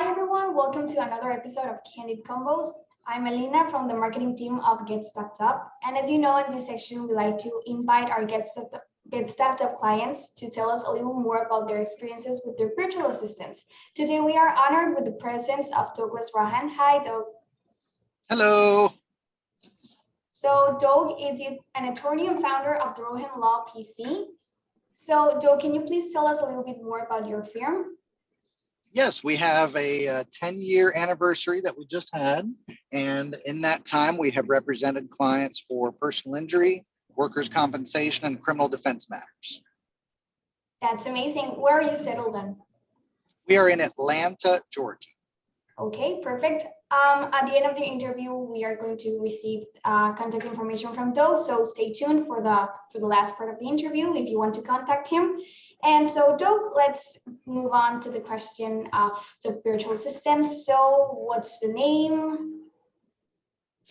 Hi everyone, welcome to another episode of Candid Convos. I'm Alina from the marketing team of Get Stepped Up. And as you know, in this section, we like to invite our Get Stepped Up clients to tell us a little more about their experiences with their virtual assistants. Today, we are honored with the presence of Douglas Rohan. Hi, Doug. Hello. So Doug is an attorney and founder of the Rohan Law PC. So Doug, can you please tell us a little bit more about your firm? Yes, we have a 10-year anniversary that we just had. And in that time, we have represented clients for personal injury, workers' compensation, and criminal defense matters. That's amazing. Where are you settled in? We are in Atlanta, Georgia. Okay, perfect. At the end of the interview, we are going to receive contact information from Doug, so stay tuned for the last part of the interview if you want to contact him. And so, Doug, let's move on to the question of the virtual assistant. So, what's the name?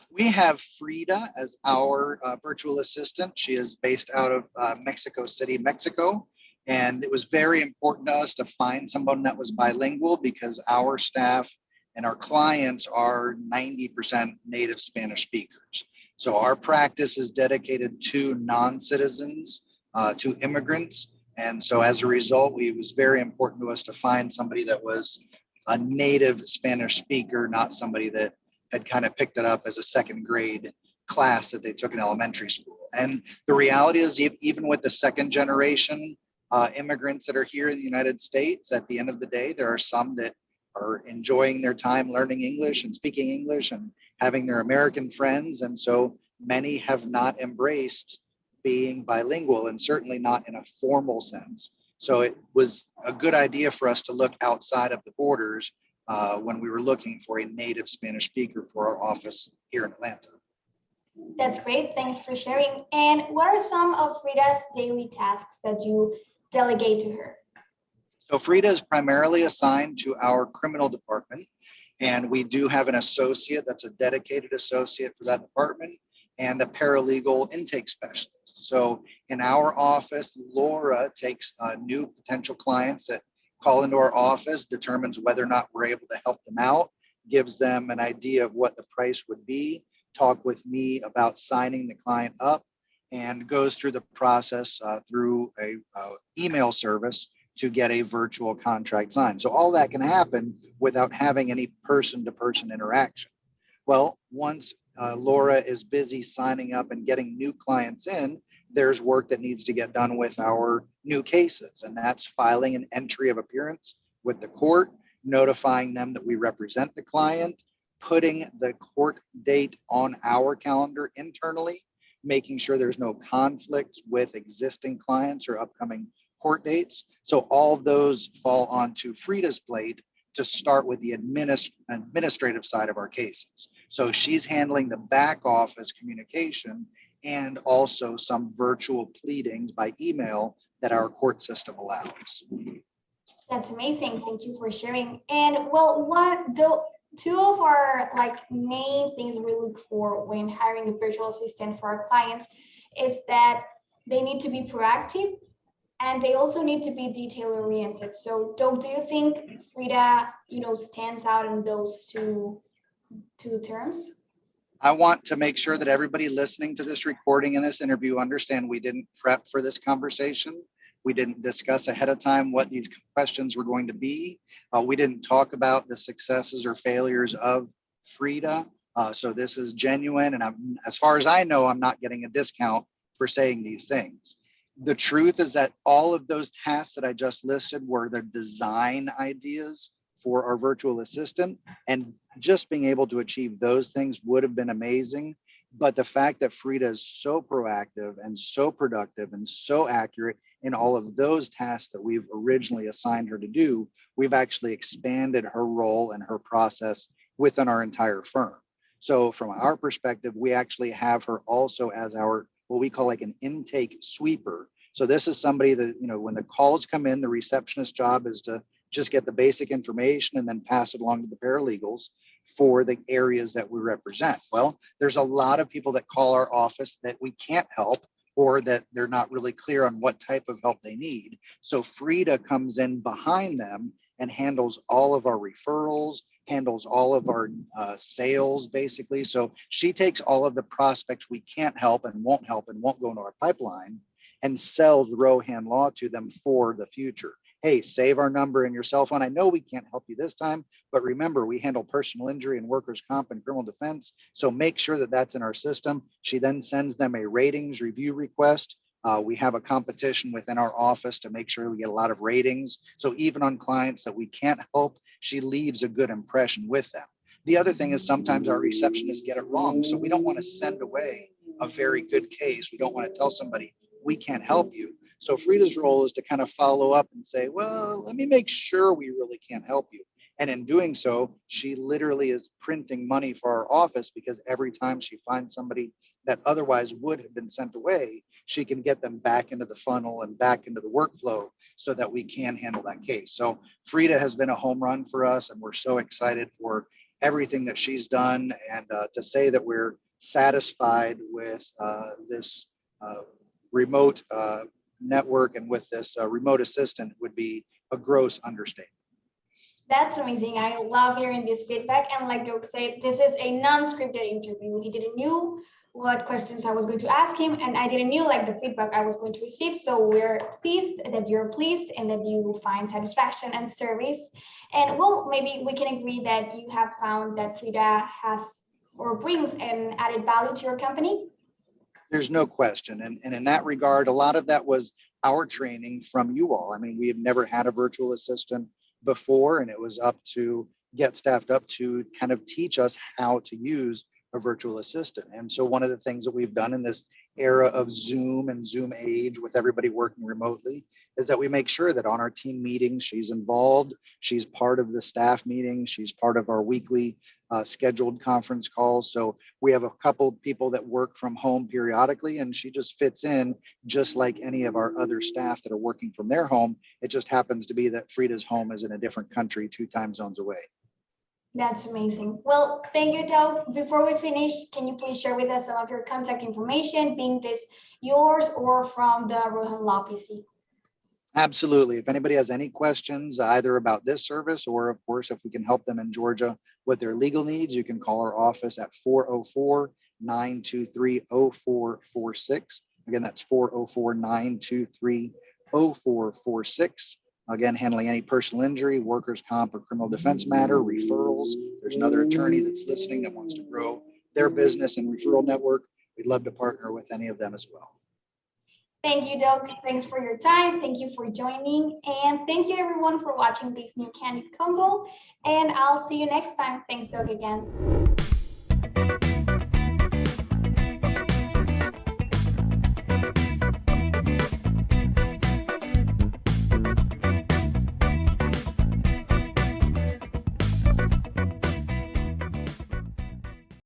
We have Frida as our virtual assistant. She is based out of Mexico City, Mexico. And it was very important to us to find someone that was bilingual because our staff and our clients are 90% native Spanish speakers. So our practice is dedicated to non-citizens, to immigrants. And so as a result, it was very important to us to find somebody that was a native Spanish speaker, not somebody that had kind of picked it up as a second grade class that they took in elementary school. And the reality is, even with the second generation immigrants that are here in the United States, at the end of the day, there are some that are enjoying their time learning English and speaking English and having their American friends. And so many have not embraced being bilingual, and certainly not in a formal sense. So it was a good idea for us to look outside of the borders when we were looking for a native Spanish speaker for our office here in Atlanta. That's great. Thanks for sharing. And what are some of Frida's daily tasks that you delegate to her? So Frida is primarily assigned to our criminal department, and we do have an associate that's a dedicated associate for that department and a paralegal intake specialist. So in our office, Laura takes new potential clients that call into our office, determines whether or not we're able to help them out, gives them an idea of what the price would be, talk with me about signing the client up, and goes through the process through a email service to get a virtual contract signed. So all that can happen without having any person-to-person interaction. Well, once Laura is busy signing up and getting new clients in, there's work that needs to get done with our new cases, and that's filing an entry of appearance with the court, notifying them that we represent the client, putting the court date on our calendar internally, making sure there's no conflicts with existing clients or upcoming court dates. So all of those fall onto Frida's plate to start with the administrative side of our cases. So she's handling the back office communication and also some virtual pleadings by email that our court system allows. That's amazing. Thank you for sharing. And well, two of our main things we look for when hiring a virtual assistant for our clients is that they need to be proactive and they also need to be detail oriented. So Doug, do you think Frida, stands out in those two terms? I want to make sure that everybody listening to this recording and this interview understand we didn't prep for this conversation. We didn't discuss ahead of time what these questions were going to be. We didn't talk about the successes or failures of Frida. So this is genuine. And as far as I know, I'm not getting a discount for saying these things. The truth is that all of those tasks that I just listed were the design ideas for our virtual assistant, and just being able to achieve those things would have been amazing. But the fact that Frida is so proactive and so productive and so accurate in all of those tasks that we've originally assigned her to do, we've actually expanded her role and her process within our entire firm. So from our perspective, we actually have her also as our what we call an intake sweeper. So this is somebody that, when the calls come in, the receptionist job is to just get the basic information and then pass it along to the paralegals for the areas that we represent. Well, there's a lot of people that call our office that we can't help or that they're not really clear on what type of help they need. So Frida comes in behind them and handles all of our referrals, handles all of our sales, basically. So she takes all of the prospects we can't help and won't go into our pipeline and sells Rohan Law to them for the future. Hey, save our number in your cell phone. I know we can't help you this time, but remember, we handle personal injury and workers' comp and criminal defense. So make sure that that's in our system. She then sends them a ratings review request. We have a competition within our office to make sure we get a lot of ratings. So even on clients that we can't help, she leaves a good impression with them. The other thing is sometimes our receptionists get it wrong. So we don't want to send away a very good case. We don't want to tell somebody we can't help you. So Frida's role is to kind of follow up and say, well, let me make sure we really can't help you. And in doing so, she literally is printing money for our office, because every time she finds somebody that otherwise would have been sent away, she can get them back into the funnel and back into the workflow so that we can handle that case. So Frida has been a home run for us, and we're so excited for everything that she's done. And to say that we're satisfied with this remote network and with this remote assistant would be a gross understatement. That's amazing. I love hearing this feedback. And like Doug said, this is a non-scripted interview. He didn't know what questions I was going to ask him, and I didn't know like the feedback I was going to receive. So we're pleased that you're pleased and that you find satisfaction and service. And well, maybe we can agree that you have found that Frida has or brings an added value to your company. There's no question. And in that regard, a lot of that was our training from you all. I mean, we have never had a virtual assistant before, and it was up to get staffed up to kind of teach us how to use a virtual assistant. And so one of the things that we've done in this era of Zoom and Zoom age with everybody working remotely is that we make sure that on our team meetings, she's involved, she's part of the staff meeting, she's part of our weekly scheduled conference calls. So we have a couple people that work from home periodically, and she just fits in just like any of our other staff that are working from their home. It just happens to be that Frida's home is in a different country, 2 time zones away. That's amazing. Well, thank you, Doug. Before we finish, can you please share with us some of your contact information, being this yours or from the Rohan Law PC? Absolutely. If anybody has any questions, either about this service or, of course, if we can help them in Georgia with their legal needs, you can call our office at 404-923-0446. Again, that's 404-923-0446. Again, handling any personal injury, workers' comp, or criminal defense matter, referrals. There's another attorney that's listening that wants to grow their business and referral network. We'd love to partner with any of them as well. Thank you, Doug. Thanks for your time. Thank you for joining. And thank you, everyone, for watching this new Candid Convo. And I'll see you next time. Thanks, Doug, again.